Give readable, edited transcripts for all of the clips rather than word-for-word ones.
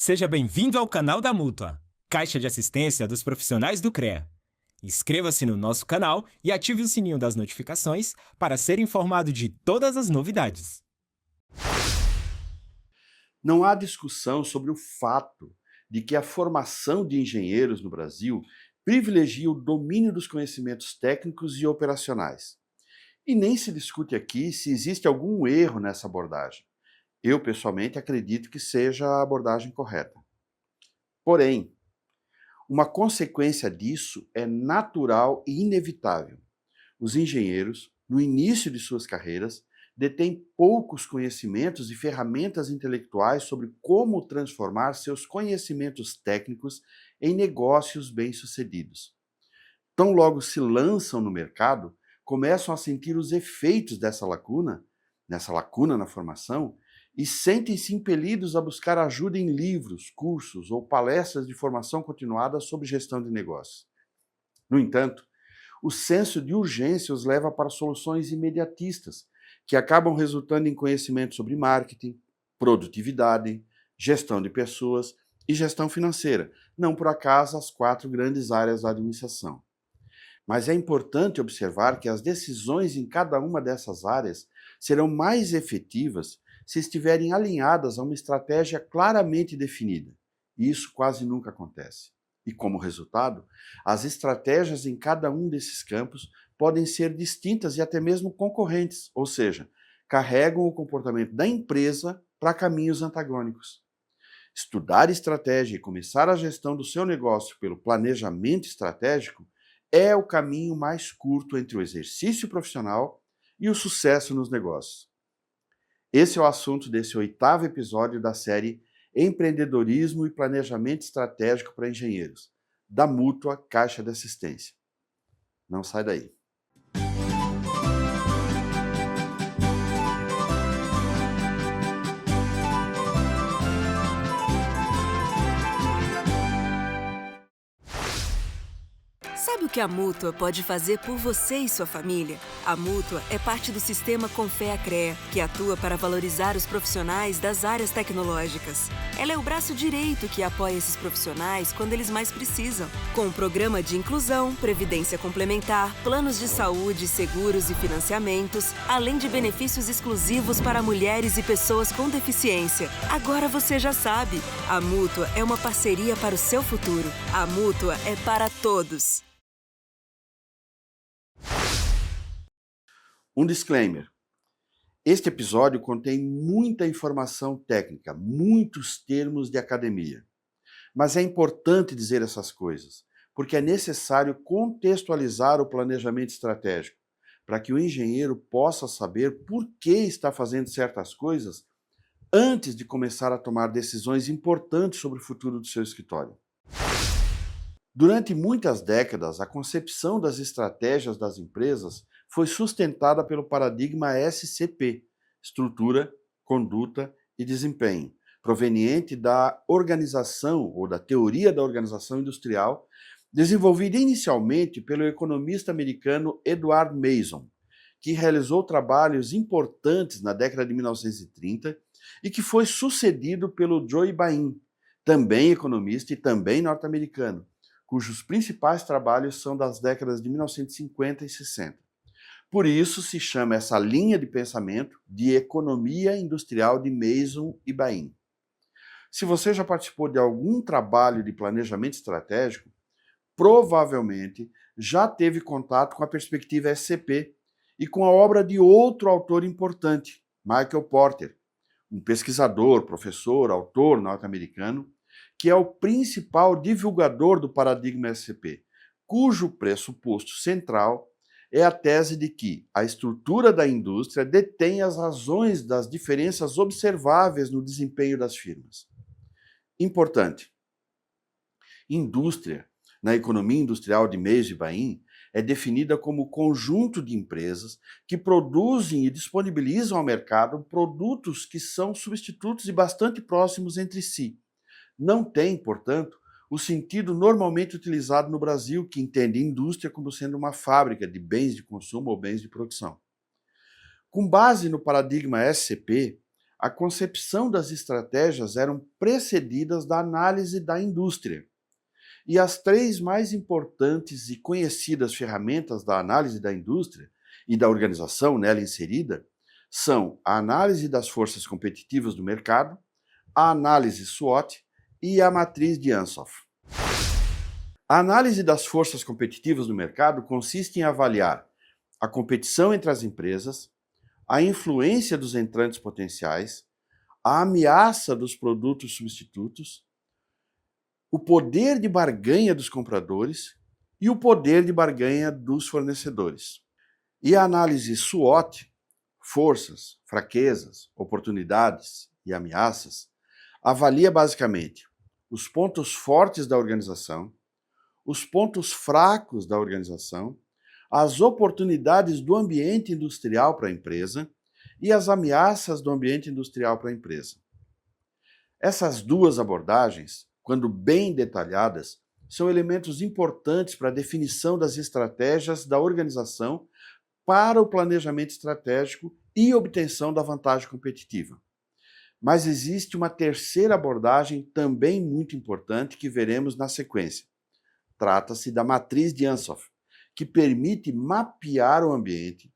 Seja bem-vindo ao canal da Mútua, Caixa de Assistência dos Profissionais do CREA. Inscreva-se no nosso canal e ative o sininho das notificações para ser informado de todas as novidades. Não há discussão sobre o fato de que a formação de engenheiros no Brasil privilegia o domínio dos conhecimentos técnicos e operacionais. E nem se discute aqui se existe algum erro nessa abordagem. Eu, pessoalmente, acredito que seja a abordagem correta. Porém, uma consequência disso é natural e inevitável. Os engenheiros, no início de suas carreiras, detêm poucos conhecimentos e ferramentas intelectuais sobre como transformar seus conhecimentos técnicos em negócios bem-sucedidos. Tão logo se lançam no mercado, começam a sentir os efeitos dessa lacuna na formação, e sentem-se impelidos a buscar ajuda em livros, cursos ou palestras de formação continuada sobre gestão de negócios. No entanto, o senso de urgência os leva para soluções imediatistas, que acabam resultando em conhecimento sobre marketing, produtividade, gestão de pessoas e gestão financeira, não por acaso as 4 grandes áreas da administração. Mas é importante observar que as decisões em cada uma dessas áreas serão mais efetivas se estiverem alinhadas a uma estratégia claramente definida. E isso quase nunca acontece. E como resultado, as estratégias em cada um desses campos podem ser distintas e até mesmo concorrentes, ou seja, carregam o comportamento da empresa para caminhos antagônicos. Estudar estratégia e começar a gestão do seu negócio pelo planejamento estratégico é o caminho mais curto entre o exercício profissional e o sucesso nos negócios. Esse é o assunto desse 8º episódio da série Empreendedorismo e Planejamento Estratégico para Engenheiros, da Mútua Caixa de Assistência. Não sai daí. Sabe o que a Mútua pode fazer por você e sua família? A Mútua é parte do sistema Confea-CREA, que atua para valorizar os profissionais das áreas tecnológicas. Ela é o braço direito que apoia esses profissionais quando eles mais precisam. Com o programa de inclusão, previdência complementar, planos de saúde, seguros e financiamentos, além de benefícios exclusivos para mulheres e pessoas com deficiência. Agora você já sabe, a Mútua é uma parceria para o seu futuro. A Mútua é para todos. Um disclaimer. Este episódio contém muita informação técnica, muitos termos de academia. Mas é importante dizer essas coisas, porque é necessário contextualizar o planejamento estratégico, para que o engenheiro possa saber por que está fazendo certas coisas antes de começar a tomar decisões importantes sobre o futuro do seu escritório. Durante muitas décadas, a concepção das estratégias das empresas foi sustentada pelo paradigma SCP, Estrutura, Conduta e Desempenho, proveniente da organização ou da teoria da organização industrial, desenvolvida inicialmente pelo economista americano Edward Mason, que realizou trabalhos importantes na década de 1930 e que foi sucedido pelo Joe Bain, também economista e também norte-americano, cujos principais trabalhos são das décadas de 1950 e 60. Por isso se chama essa linha de pensamento de economia industrial de Mason e Bain. Se você já participou de algum trabalho de planejamento estratégico, provavelmente já teve contato com a perspectiva SCP e com a obra de outro autor importante, Michael Porter, um pesquisador, professor, autor norte-americano, que é o principal divulgador do paradigma SCP, cujo pressuposto central é a tese de que a estrutura da indústria detém as razões das diferenças observáveis no desempenho das firmas. Importante. Indústria, na economia industrial de Mason e Bain, é definida como o conjunto de empresas que produzem e disponibilizam ao mercado produtos que são substitutos e bastante próximos entre si. Não tem, portanto, o sentido normalmente utilizado no Brasil, que entende indústria como sendo uma fábrica de bens de consumo ou bens de produção. Com base no paradigma SCP, a concepção das estratégias eram precedidas da análise da indústria. E as três mais importantes e conhecidas ferramentas da análise da indústria e da organização nela inserida são a análise das forças competitivas do mercado, a análise SWOT e a matriz de Ansoff. A análise das forças competitivas do mercado consiste em avaliar a competição entre as empresas, a influência dos entrantes potenciais, a ameaça dos produtos substitutos, o poder de barganha dos compradores e o poder de barganha dos fornecedores. E a análise SWOT, forças, fraquezas, oportunidades e ameaças, avalia basicamente os pontos fortes da organização, os pontos fracos da organização, as oportunidades do ambiente industrial para a empresa e as ameaças do ambiente industrial para a empresa. Essas duas abordagens, quando bem detalhadas, são elementos importantes para a definição das estratégias da organização para o planejamento estratégico e obtenção da vantagem competitiva. Mas existe uma terceira abordagem também muito importante que veremos na sequência. Trata-se da matriz de Ansoff, que permite mapear o ambiente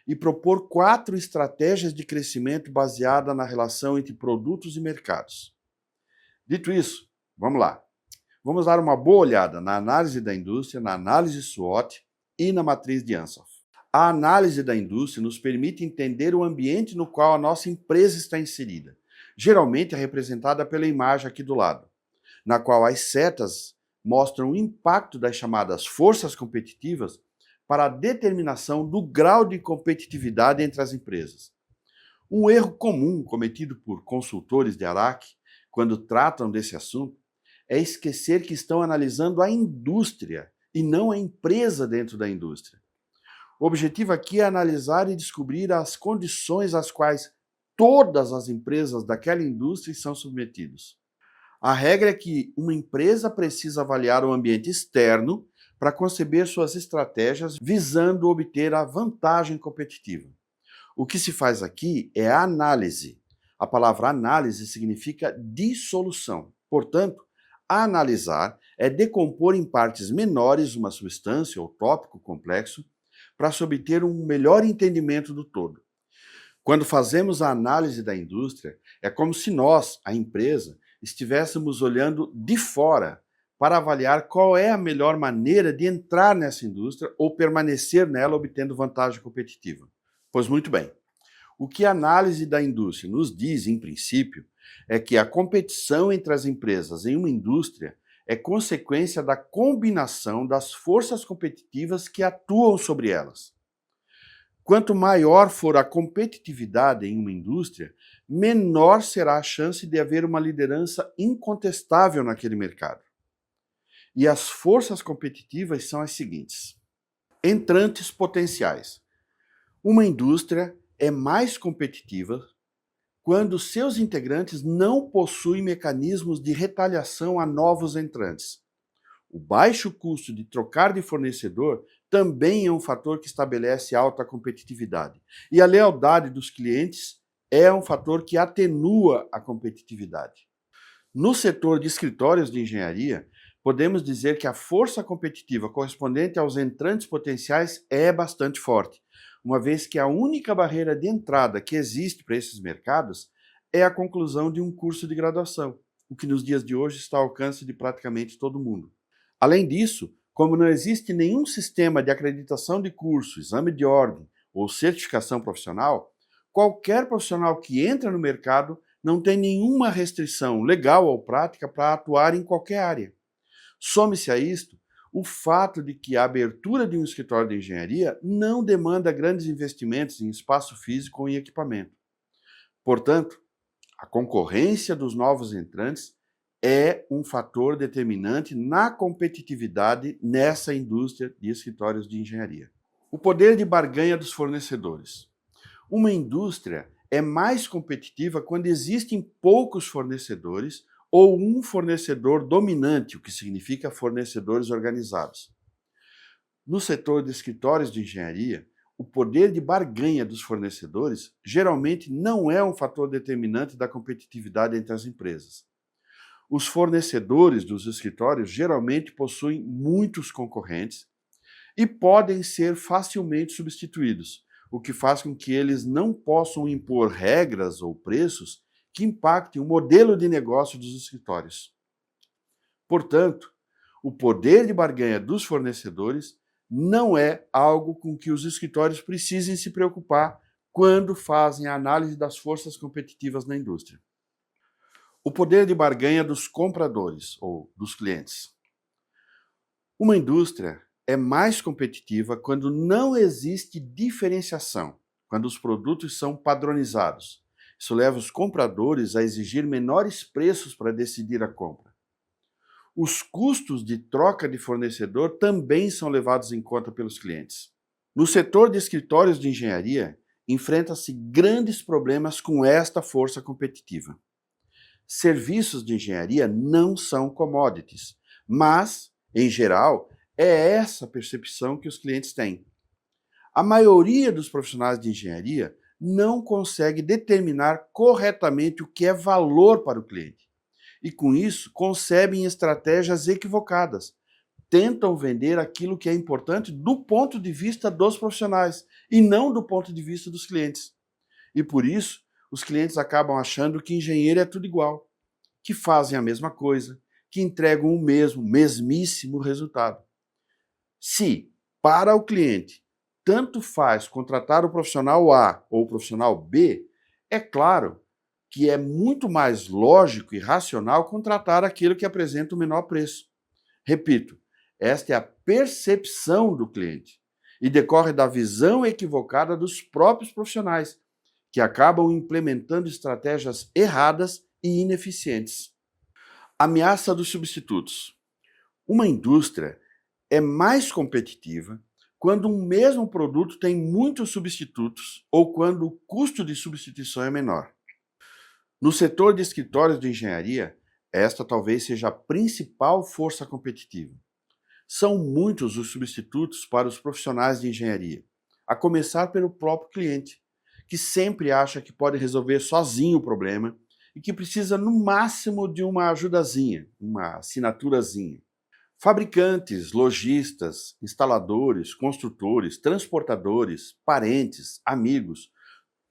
e propor 4 estratégias de crescimento baseadas na relação entre produtos e mercados. Dito isso, vamos lá. Vamos dar uma boa olhada na análise da indústria, na análise SWOT e na matriz de Ansoff. A análise da indústria nos permite entender o ambiente no qual a nossa empresa está inserida. Geralmente é representada pela imagem aqui do lado, na qual as setas mostram o impacto das chamadas forças competitivas para a determinação do grau de competitividade entre as empresas. Um erro comum cometido por consultores de Araque quando tratam desse assunto é esquecer que estão analisando a indústria e não a empresa dentro da indústria. O objetivo aqui é analisar e descobrir as condições às quais todas as empresas daquela indústria são submetidas. A regra é que uma empresa precisa avaliar o ambiente externo para conceber suas estratégias visando obter a vantagem competitiva. O que se faz aqui é a análise. A palavra análise significa dissolução. Portanto, analisar é decompor em partes menores uma substância ou tópico complexo para se obter um melhor entendimento do todo. Quando fazemos a análise da indústria, é como se nós, a empresa, estivéssemos olhando de fora para avaliar qual é a melhor maneira de entrar nessa indústria ou permanecer nela obtendo vantagem competitiva. Pois muito bem, o que a análise da indústria nos diz, em princípio, é que a competição entre as empresas em uma indústria é consequência da combinação das forças competitivas que atuam sobre elas. Quanto maior for a competitividade em uma indústria, menor será a chance de haver uma liderança incontestável naquele mercado. E as forças competitivas são as seguintes: entrantes potenciais. Uma indústria é mais competitiva quando seus integrantes não possuem mecanismos de retaliação a novos entrantes. O baixo custo de trocar de fornecedor também é um fator que estabelece alta competitividade. E a lealdade dos clientes é um fator que atenua a competitividade. No setor de escritórios de engenharia, podemos dizer que a força competitiva correspondente aos entrantes potenciais é bastante forte, uma vez que a única barreira de entrada que existe para esses mercados é a conclusão de um curso de graduação, o que nos dias de hoje está ao alcance de praticamente todo mundo. Além disso, como não existe nenhum sistema de acreditação de curso, exame de ordem ou certificação profissional, qualquer profissional que entra no mercado não tem nenhuma restrição legal ou prática para atuar em qualquer área. Some-se a isto o fato de que a abertura de um escritório de engenharia não demanda grandes investimentos em espaço físico ou em equipamento. Portanto, a concorrência dos novos entrantes é um fator determinante na competitividade nessa indústria de escritórios de engenharia. O poder de barganha dos fornecedores. Uma indústria é mais competitiva quando existem poucos fornecedores ou um fornecedor dominante, o que significa fornecedores organizados. No setor de escritórios de engenharia, o o poder de barganha dos fornecedores geralmente não é um fator determinante da competitividade entre as empresas. Os fornecedores dos escritórios geralmente possuem muitos concorrentes e podem ser facilmente substituídos, o que faz com que eles não possam impor regras ou preços que impactem o modelo de negócio dos escritórios. Portanto, o poder de barganha dos fornecedores não é algo com que os escritórios precisem se preocupar quando fazem a análise das forças competitivas na indústria. O poder de barganha dos compradores ou dos clientes. Uma indústria é mais competitiva quando não existe diferenciação, quando os produtos são padronizados. Isso leva os compradores a exigir menores preços para decidir a compra. Os custos de troca de fornecedor também são levados em conta pelos clientes. No setor de escritórios de engenharia, enfrenta-se grandes problemas com esta força competitiva. Serviços de engenharia não são commodities, mas, em geral, é essa percepção que os clientes têm. A maioria dos profissionais de engenharia não consegue determinar corretamente o que é valor para o cliente. E com isso, concebem estratégias equivocadas. Tentam vender aquilo que é importante do ponto de vista dos profissionais e não do ponto de vista dos clientes. E por isso, os clientes acabam achando que engenheiro é tudo igual, que fazem a mesma coisa, que entregam o mesmíssimo resultado. Se, para o cliente, tanto faz contratar o profissional A ou o profissional B, é claro que é muito mais lógico e racional contratar aquele que apresenta o menor preço. Repito, esta é a percepção do cliente e decorre da visão equivocada dos próprios profissionais, que acabam implementando estratégias erradas e ineficientes. Ameaça dos substitutos. Uma indústria é mais competitiva quando um mesmo produto tem muitos substitutos ou quando o custo de substituição é menor. No setor de escritórios de engenharia, esta talvez seja a principal força competitiva. São muitos os substitutos para os profissionais de engenharia, a começar pelo próprio cliente, que sempre acha que pode resolver sozinho o problema e que precisa, no máximo, de uma ajudazinha, uma assinaturazinha. Fabricantes, lojistas, instaladores, construtores, transportadores, parentes, amigos,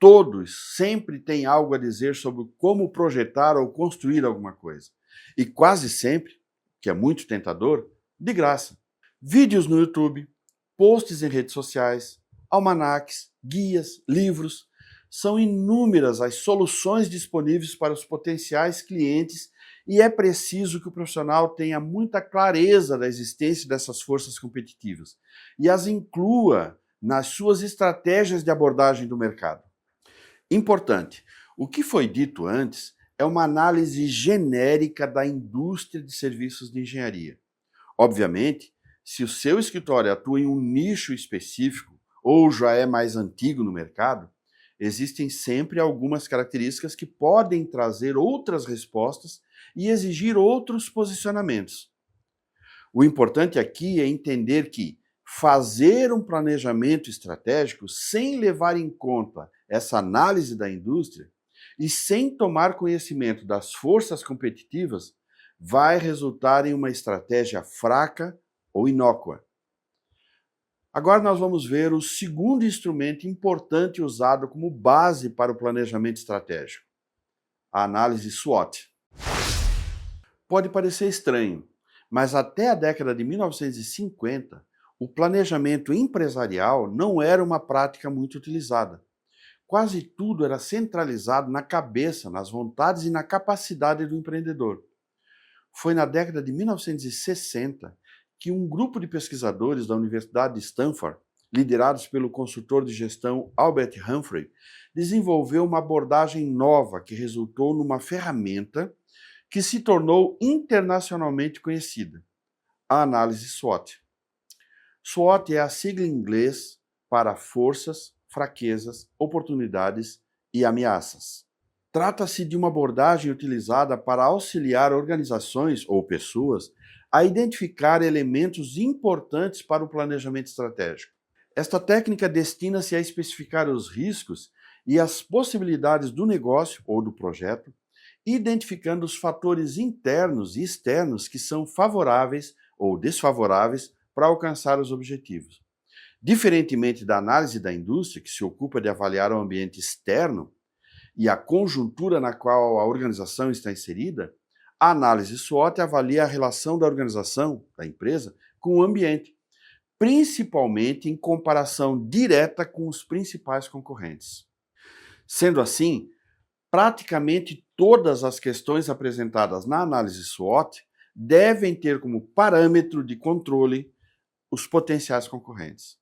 todos sempre têm algo a dizer sobre como projetar ou construir alguma coisa. E quase sempre, que é muito tentador, de graça. Vídeos no YouTube, posts em redes sociais, almanaques, guias, livros. São inúmeras as soluções disponíveis para os potenciais clientes e é preciso que o profissional tenha muita clareza da existência dessas forças competitivas e as inclua nas suas estratégias de abordagem do mercado. Importante, o que foi dito antes é uma análise genérica da indústria de serviços de engenharia. Obviamente, se o seu escritório atua em um nicho específico ou já é mais antigo no mercado, existem sempre algumas características que podem trazer outras respostas e exigir outros posicionamentos. O importante aqui é entender que fazer um planejamento estratégico sem levar em conta essa análise da indústria e sem tomar conhecimento das forças competitivas vai resultar em uma estratégia fraca ou inócua. Agora nós vamos ver o segundo instrumento importante usado como base para o planejamento estratégico, a análise SWOT. Pode parecer estranho, mas até a década de 1950, o planejamento empresarial não era uma prática muito utilizada. Quase tudo era centralizado na cabeça, nas vontades e na capacidade do empreendedor. Foi na década de 1960 que um grupo de pesquisadores da Universidade de Stanford, liderados pelo consultor de gestão Albert Humphrey, desenvolveu uma abordagem nova que resultou numa ferramenta que se tornou internacionalmente conhecida, a análise SWOT. SWOT é a sigla em inglês para forças, fraquezas, oportunidades e ameaças. Trata-se de uma abordagem utilizada para auxiliar organizações ou pessoas a identificar elementos importantes para o planejamento estratégico. Esta técnica destina-se a especificar os riscos e as possibilidades do negócio ou do projeto, identificando os fatores internos e externos que são favoráveis ou desfavoráveis para alcançar os objetivos. Diferentemente da análise da indústria, que se ocupa de avaliar o ambiente externo e a conjuntura na qual a organização está inserida, a análise SWOT avalia a relação da organização, da empresa, com o ambiente, principalmente em comparação direta com os principais concorrentes. Sendo assim, praticamente todas as questões apresentadas na análise SWOT devem ter como parâmetro de controle os potenciais concorrentes.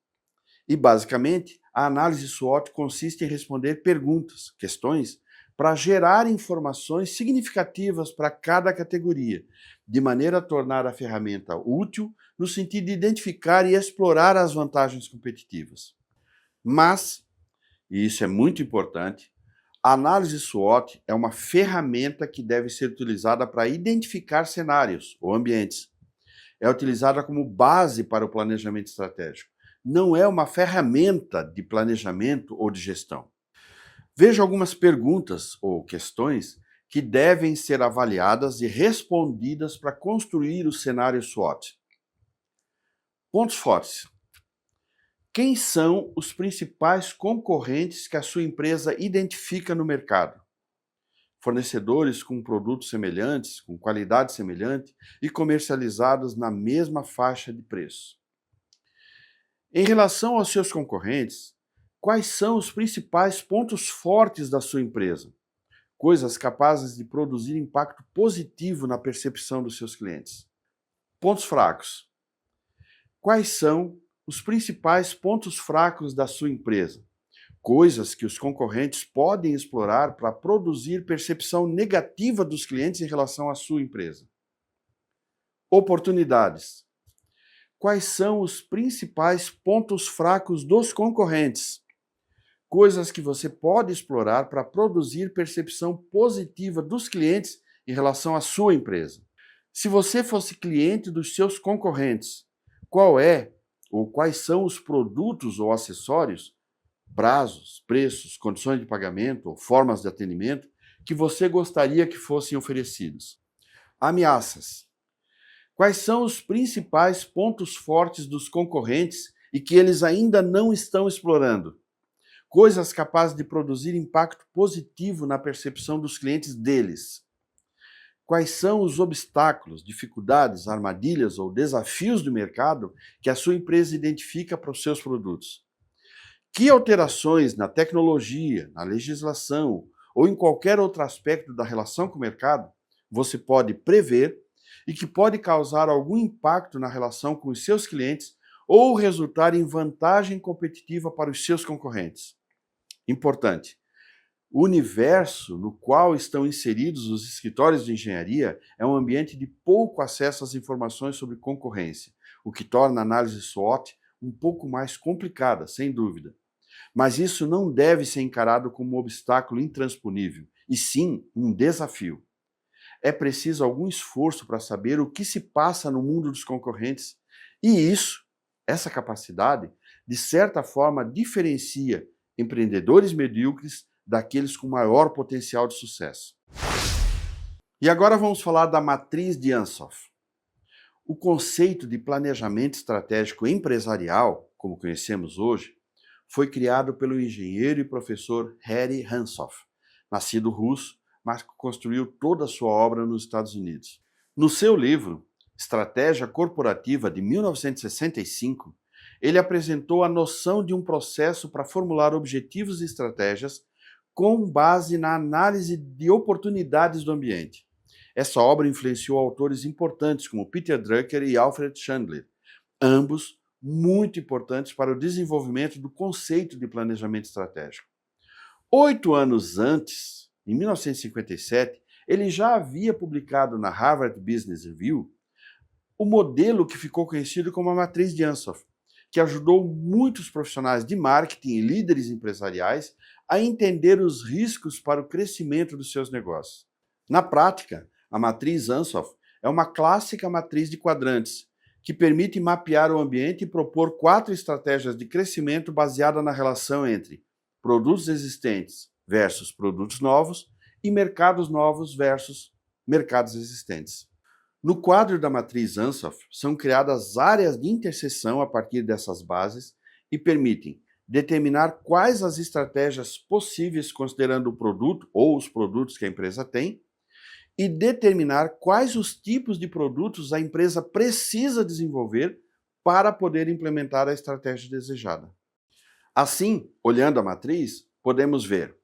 E, basicamente, a análise SWOT consiste em responder perguntas, questões, para gerar informações significativas para cada categoria, de maneira a tornar a ferramenta útil no sentido de identificar e explorar as vantagens competitivas. Mas, e isso é muito importante, a análise SWOT é uma ferramenta que deve ser utilizada para identificar cenários ou ambientes. É utilizada como base para o planejamento estratégico. Não é uma ferramenta de planejamento ou de gestão. Veja algumas perguntas ou questões que devem ser avaliadas e respondidas para construir o cenário SWOT. Pontos fortes. Quem são os principais concorrentes que a sua empresa identifica no mercado? Fornecedores com produtos semelhantes, com qualidade semelhante e comercializados na mesma faixa de preço. Em relação aos seus concorrentes, quais são os principais pontos fortes da sua empresa? Coisas capazes de produzir impacto positivo na percepção dos seus clientes. Pontos fracos. Quais são os principais pontos fracos da sua empresa? Coisas que os concorrentes podem explorar para produzir percepção negativa dos clientes em relação à sua empresa. Oportunidades. Quais são os principais pontos fracos dos concorrentes? Coisas que você pode explorar para produzir percepção positiva dos clientes em relação à sua empresa. Se você fosse cliente dos seus concorrentes, qual é ou quais são os produtos ou acessórios, prazos, preços, condições de pagamento ou formas de atendimento que você gostaria que fossem oferecidos? Ameaças. Quais são os principais pontos fortes dos concorrentes e que eles ainda não estão explorando? Coisas capazes de produzir impacto positivo na percepção dos clientes deles. Quais são os obstáculos, dificuldades, armadilhas ou desafios do mercado que a sua empresa identifica para os seus produtos? Que alterações na tecnologia, na legislação ou em qualquer outro aspecto da relação com o mercado você pode prever e que pode causar algum impacto na relação com os seus clientes ou resultar em vantagem competitiva para os seus concorrentes? Importante. O universo no qual estão inseridos os escritórios de engenharia é um ambiente de pouco acesso às informações sobre concorrência, o que torna a análise SWOT um pouco mais complicada, sem dúvida. Mas isso não deve ser encarado como um obstáculo intransponível, e sim um desafio. É preciso algum esforço para saber o que se passa no mundo dos concorrentes, e essa capacidade, de certa forma, diferencia empreendedores medíocres daqueles com maior potencial de sucesso. E agora vamos falar da matriz de Ansoff. O conceito de planejamento estratégico empresarial, como conhecemos hoje, foi criado pelo engenheiro e professor Harry Ansoff, nascido russo, mas construiu toda a sua obra nos Estados Unidos. No seu livro, Estratégia Corporativa, de 1965, ele apresentou a noção de um processo para formular objetivos e estratégias com base na análise de oportunidades do ambiente. Essa obra influenciou autores importantes como Peter Drucker e Alfred Chandler, ambos muito importantes para o desenvolvimento do conceito de planejamento estratégico. 8 anos antes, em 1957, ele já havia publicado na Harvard Business Review o modelo que ficou conhecido como a matriz de Ansoff, que ajudou muitos profissionais de marketing e líderes empresariais a entender os riscos para o crescimento dos seus negócios. Na prática, a matriz Ansoff é uma clássica matriz de quadrantes, que permite mapear o ambiente e propor 4 estratégias de crescimento baseadas na relação entre produtos existentes versus produtos novos e mercados novos versus mercados existentes. No quadro da matriz Ansoff, são criadas áreas de interseção a partir dessas bases e permitem determinar quais as estratégias possíveis considerando o produto ou os produtos que a empresa tem e determinar quais os tipos de produtos a empresa precisa desenvolver para poder implementar a estratégia desejada. Assim, olhando a matriz, podemos ver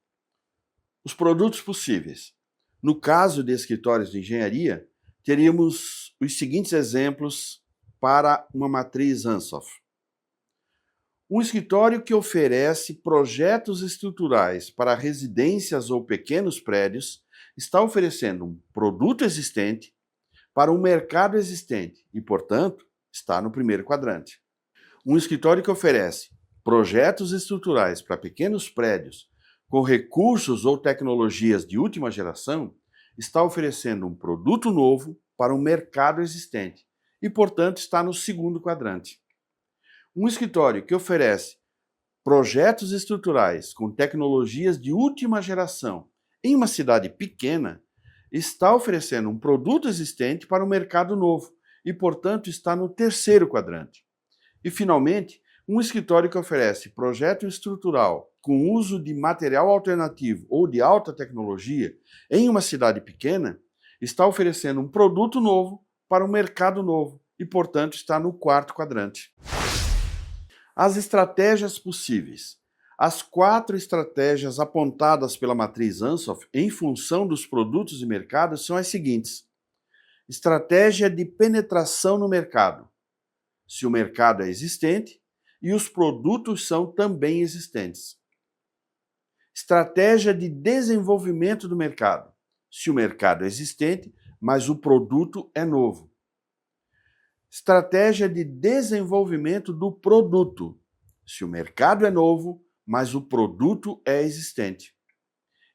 os produtos possíveis. No caso de escritórios de engenharia, teríamos os seguintes exemplos para uma matriz Ansoff. Um escritório que oferece projetos estruturais para residências ou pequenos prédios está oferecendo um produto existente para um mercado existente e, portanto, está no primeiro quadrante. Um escritório que oferece projetos estruturais para pequenos prédios com recursos ou tecnologias de última geração está oferecendo um produto novo para um mercado existente e, portanto, está no segundo quadrante. Um escritório que oferece projetos estruturais com tecnologias de última geração em uma cidade pequena está oferecendo um produto existente para um mercado novo e, portanto, está no terceiro quadrante. E, finalmente, um escritório que oferece projeto estrutural com uso de material alternativo ou de alta tecnologia em uma cidade pequena está oferecendo um produto novo para um mercado novo e, portanto, está no quarto quadrante. As estratégias possíveis. As 4 estratégias apontadas pela matriz Ansoff em função dos produtos e mercados são as seguintes. Estratégia de penetração no mercado. Se o mercado é existente e os produtos são também existentes. Estratégia de desenvolvimento do mercado. Se o mercado é existente, mas o produto é novo. Estratégia de desenvolvimento do produto. Se o mercado é novo, mas o produto é existente.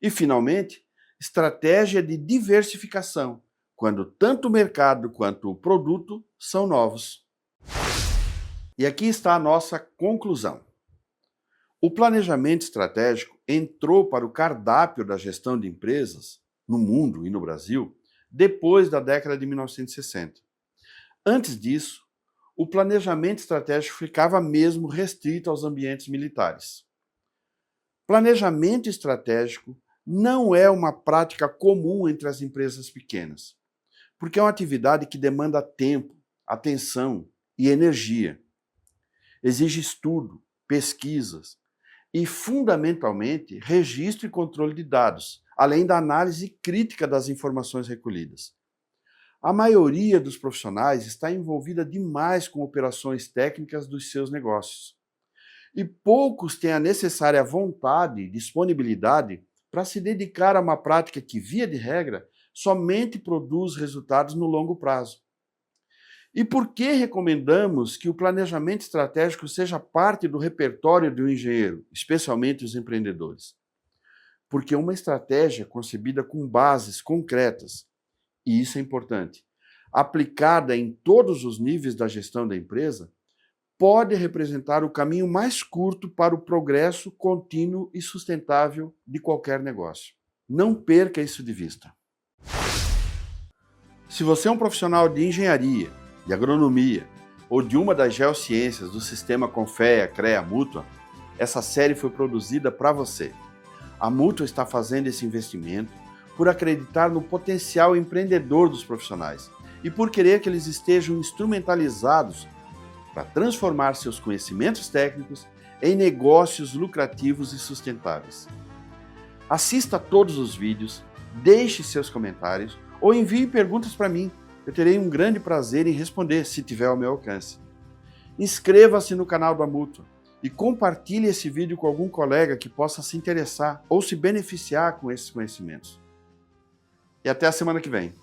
E, finalmente, estratégia de diversificação, quando tanto o mercado quanto o produto são novos. E aqui está a nossa conclusão. O planejamento estratégico entrou para o cardápio da gestão de empresas, no mundo e no Brasil, depois da década de 1960. Antes disso, o planejamento estratégico ficava mesmo restrito aos ambientes militares. Planejamento estratégico não é uma prática comum entre as empresas pequenas, porque é uma atividade que demanda tempo, atenção e energia. Exige estudo, pesquisas e, fundamentalmente, registro e controle de dados, além da análise crítica das informações recolhidas. A maioria dos profissionais está envolvida demais com operações técnicas dos seus negócios. E poucos têm a necessária vontade e disponibilidade para se dedicar a uma prática que, via de regra, somente produz resultados no longo prazo. E por que recomendamos que o planejamento estratégico seja parte do repertório do engenheiro, especialmente os empreendedores? Porque uma estratégia concebida com bases concretas, e isso é importante, aplicada em todos os níveis da gestão da empresa, pode representar o caminho mais curto para o progresso contínuo e sustentável de qualquer negócio. Não perca isso de vista. Se você é um profissional de engenharia, de agronomia ou de uma das geociências do sistema Confea, CREA, Mútua, essa série foi produzida para você. A Mútua está fazendo esse investimento por acreditar no potencial empreendedor dos profissionais e por querer que eles estejam instrumentalizados para transformar seus conhecimentos técnicos em negócios lucrativos e sustentáveis. Assista a todos os vídeos, deixe seus comentários ou envie perguntas para mim. Eu terei um grande prazer em responder se tiver ao meu alcance. Inscreva-se no canal da Mútua e compartilhe esse vídeo com algum colega que possa se interessar ou se beneficiar com esses conhecimentos. E até a semana que vem.